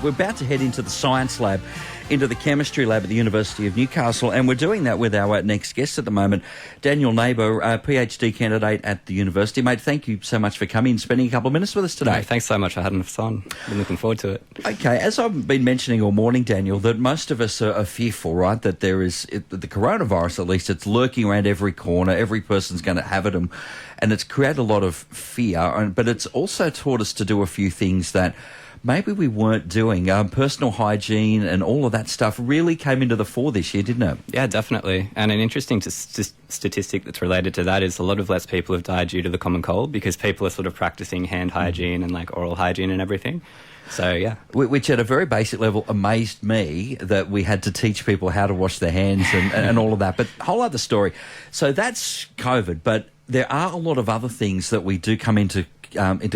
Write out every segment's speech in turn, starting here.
We're about to head into the science lab, into the chemistry lab at the University of Newcastle, and we're doing that with our next guest at the moment, Daniel Nabauer, a PhD candidate at the university. Mate, thank you so much for coming and spending a couple of minutes with us today. No, thanks so much for having us on. Been looking forward to it. Okay, as I've been mentioning all morning, Daniel, that most of us are fearful, right, that there is, the coronavirus at least, it's lurking around every corner, every person's going to have it, and it's created a lot of fear, but it's also taught us to do a few things that maybe we weren't doing. Personal hygiene and all of that stuff really came into the fore this year, didn't it? Yeah, definitely. And an interesting statistic that's related to that is a lot of less people have died due to the common cold because people are sort of practicing hand hygiene and like oral hygiene and everything. So, yeah. Which at a very basic level amazed me that we had to teach people how to wash their hands and all of that. But whole other story. So that's COVID, but there are a lot of other things that we do come into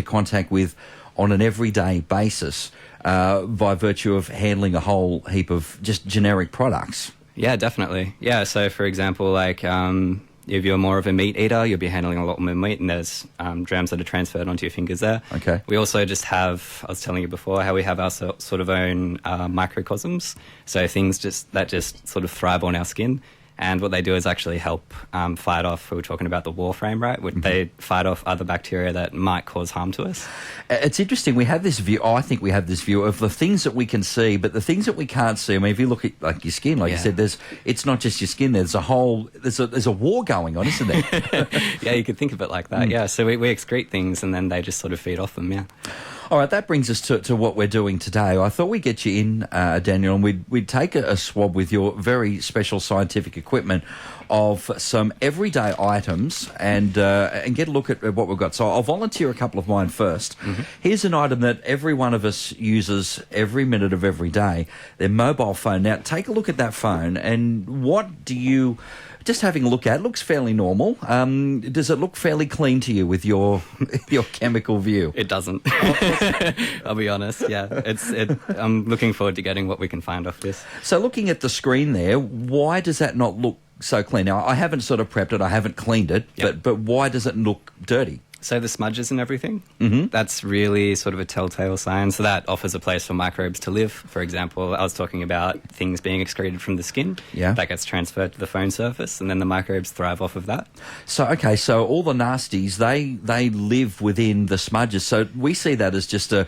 contact with on an everyday basis by virtue of handling a whole heap of just generic products. Yeah, definitely. Yeah, so for example, like if you're more of a meat eater, you'll be handling a lot more meat and there's germs that are transferred onto your fingers there. Okay. We also just have, I was telling you before, how we have our sort of own microcosms, so things that just sort of thrive on our skin. And what they do is actually help fight off, we were talking about the warframe, right? They fight off other bacteria that might cause harm to us. It's interesting. We have this view, I think we have this view of the things that we can see, but the things that we can't see, I mean, if you look at like your skin, like you said, it's not just your skin, there's a war going on, isn't there? Yeah, you could think of it like that, yeah. So we excrete things and then they just sort of feed off them, yeah. All right, that brings us to what we're doing today. I thought we'd get you in, Daniel, and we'd take a swab with your very special scientific equipment of some everyday items and get a look at what we've got. So I'll volunteer a couple of mine first. Mm-hmm. Here's an item that every one of us uses every minute of every day, their mobile phone. Now, take a look at that phone, and what do you... Just having a look at it, looks fairly normal. Does it look fairly clean to you with your chemical view? It doesn't. I'll be honest. Yeah, I'm looking forward to getting what we can find off this. So, looking at the screen there, why does that not look so clean? Now, I haven't sort of prepped it, I haven't cleaned it, but why does it look dirty? So the smudges and everything, that's really sort of a telltale sign. So that offers a place for microbes to live. For example, I was talking about things being excreted from the skin. Yeah. That gets transferred to the phone surface, and then the microbes thrive off of that. So, okay, so all the nasties, they live within the smudges. So we see that as just a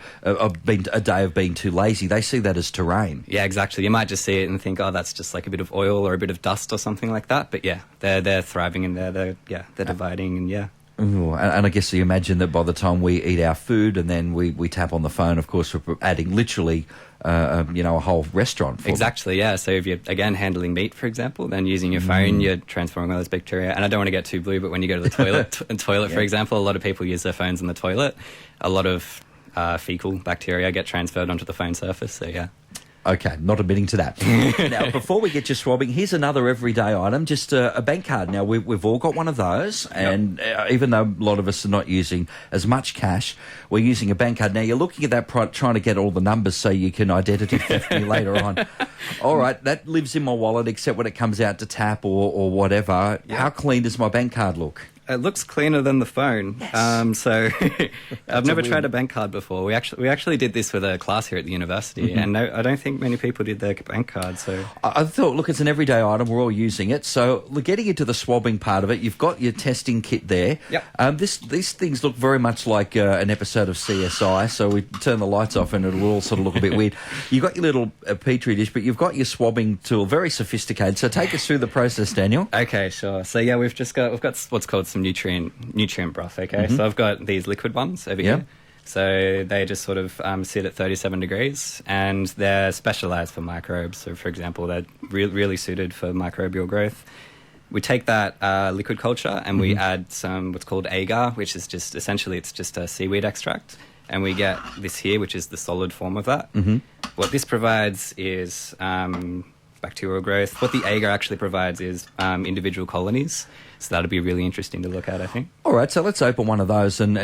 day of being too lazy. They see that as terrain. Yeah, exactly. You might just see it and think, oh, that's just like a bit of oil or a bit of dust or something like that. But yeah, they're thriving in there. They're dividing and yeah. Ooh, and I guess you imagine that by the time we eat our food and then we tap on the phone, of course, we're adding literally, a whole restaurant. Exactly, yeah. So if you're, again, handling meat, for example, then using your phone, you're transforming all those bacteria. And I don't want to get too blue, but when you go to the toilet, for example, a lot of people use their phones in the toilet. A lot of fecal bacteria get transferred onto the phone surface, so yeah. Okay, not admitting to that. Now, before we get you swabbing, here's another everyday item, just a bank card. Now, we've all got one of those, and even though a lot of us are not using as much cash, we're using a bank card. Now, you're looking at that, trying to get all the numbers so you can identity theft me later on. All right, that lives in my wallet, except when it comes out to tap or whatever. Yep. How clean does my bank card look? It looks cleaner than the phone. Yes. So I've never tried a bank card before. We actually did this with a class here at the university, and no, I don't think many people did their bank card. So I thought, look, it's an everyday item. We're all using it. So getting into the swabbing part of it, you've got your testing kit there. Yep. These things look very much like an episode of CSI. So we turn the lights off and it'll all sort of look a bit weird. You've got your little petri dish, but you've got your swabbing tool, very sophisticated. So take us through the process, Daniel. Okay, sure. So yeah, we've got what's called some nutrient broth, okay? So I've got these liquid ones over here. So they just sort of sit at 37 degrees and they're specialised for microbes. So for example, they're really suited for microbial growth. We take that liquid culture and we add some what's called agar, which is just essentially it's just a seaweed extract. And we get this here, which is the solid form of that. What this provides is bacterial growth. What the agar actually provides is individual colonies. So that'll be really interesting to look at, I think. All right, so let's open one of those and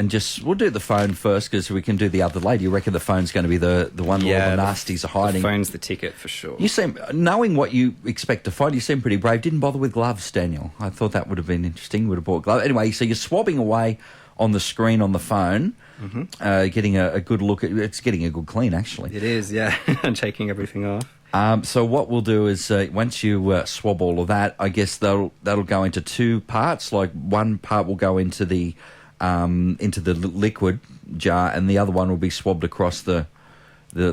we'll do the phone first because we can do the other later. You reckon the phone's going to be the one where all the nasties are hiding? The phone's the ticket for sure. You seem, knowing what you expect to find, you seem pretty brave. Didn't bother with gloves, Daniel. I thought that would have been interesting. Would have bought gloves. Anyway, so you're swabbing away on the screen on the phone. getting a good look at it's getting a good clean, actually. It is, yeah, and taking everything off. So what we'll do is once you swab all of that, I guess that'll go into two parts. Like one part will go into the liquid jar, and the other one will be swabbed across the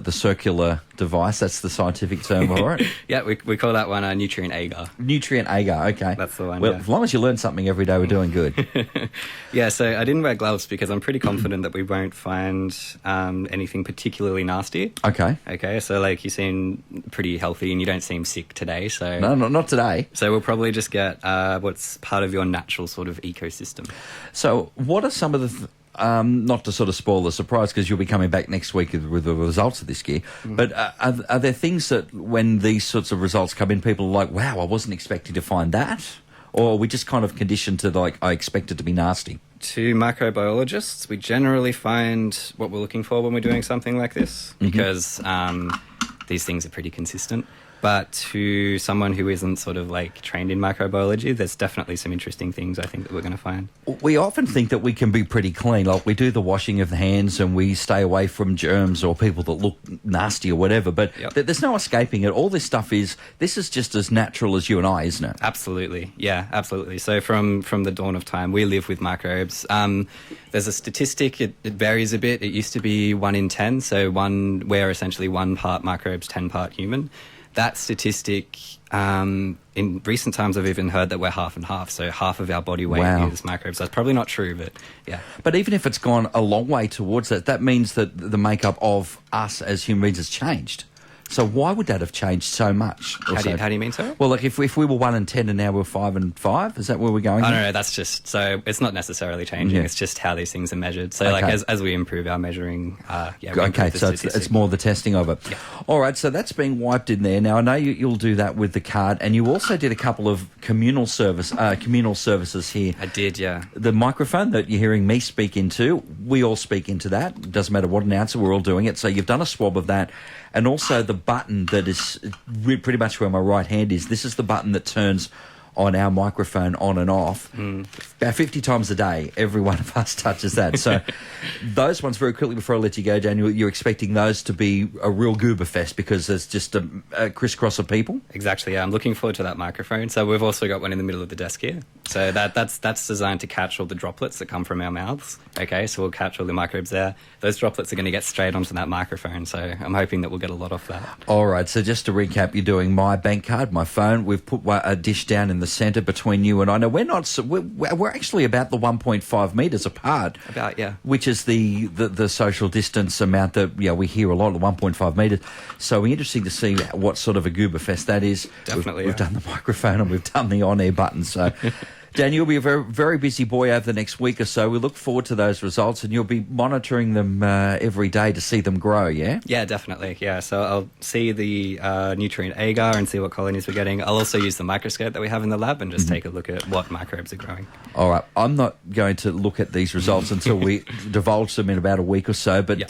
circular device. That's the scientific term for it. Yeah, we call that one a nutrient agar. Nutrient agar, okay. That's the one, Well, yeah. as long as you learn something every day, we're doing good. Yeah, so I didn't wear gloves because I'm pretty confident that we won't find anything particularly nasty. Okay. Okay, so like you seem pretty healthy and you don't seem sick today, so... No, not today. So we'll probably just get what's part of your natural sort of ecosystem. So what are some of the... not to sort of spoil the surprise, because you'll be coming back next week with the results of this gear, but are there things that when these sorts of results come in, people are like, wow, I wasn't expecting to find that? Or are we just kind of conditioned to, like, I expect it to be nasty? To microbiologists, we generally find what we're looking for when we're doing something like this, because these things are pretty consistent. But to someone who isn't sort of like trained in microbiology, there's definitely some interesting things I think that we're going to find. We often think that we can be pretty clean, like we do the washing of the hands and we stay away from germs or people that look nasty or whatever, but there's no escaping it. All this stuff this is just as natural as you and I, isn't it? Absolutely. Yeah, absolutely. So from the dawn of time, we live with microbes. There's a statistic, it varies a bit. It used to be 1 in 10, so we're essentially 1 part microbes, 10 part human. That statistic, in recent times, I've even heard that we're half and half. So half of our body weight is microbes. That's probably not true, but yeah. But even if it's gone a long way towards that, that means that the makeup of us as human beings has changed. So why would that have changed so much? How do you mean so? Well, like if we were 1 in 10 and now we're 5 and 5, is that where we're going? Oh, no, that's just, so it's not necessarily changing. Yeah. It's just how these things are measured. So like as we improve our measuring, okay, so it's more the testing of it. Yeah. All right, so that's being wiped in there. Now, I know you'll do that with the card, and you also did a couple of communal services here. I did, yeah. The microphone that you're hearing me speak into, we all speak into that. It doesn't matter what announcer, we're all doing it. So you've done a swab of that. And also the button that is pretty much where my right hand is. This is the button that turns on our microphone on and off. About 50 times a day, every one of us touches that. So those ones, very quickly before I let you go, Daniel, you're expecting those to be a real goober fest because there's just a crisscross of people? Exactly, yeah. I'm looking forward to that microphone. So we've also got one in the middle of the desk here. So that's designed to catch all the droplets that come from our mouths. Okay, so we'll catch all the microbes there. Those droplets are going to get straight onto that microphone, so I'm hoping that we'll get a lot off that. All right, so just to recap, you're doing my bank card, my phone. We've put a dish down in the centre between you and I. Now, we're actually about the 1.5 metres apart. About, yeah. Which is the social distance amount that we hear a lot, the 1.5 metres. So it'll be interesting to see what sort of a goober fest that is. Definitely, We've done the microphone and we've done the on-air button, so... Dan, you'll be a very, very busy boy over the next week or so. We look forward to those results, and you'll be monitoring them every day to see them grow, yeah? Yeah, definitely, yeah. So I'll see the nutrient agar and see what colonies we're getting. I'll also use the microscope that we have in the lab and just take a look at what microbes are growing. All right. I'm not going to look at these results until we divulge them in about a week or so, but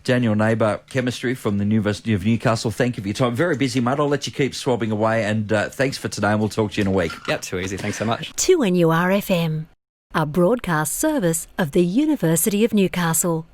Daniel Nabauer, chemistry from the University of Newcastle, thank you for your time. Very busy, mate. I'll let you keep swabbing away, and thanks for today, and we'll talk to you in a week. Yep, too easy. Thanks so much. 2NURFM, a broadcast service of the University of Newcastle.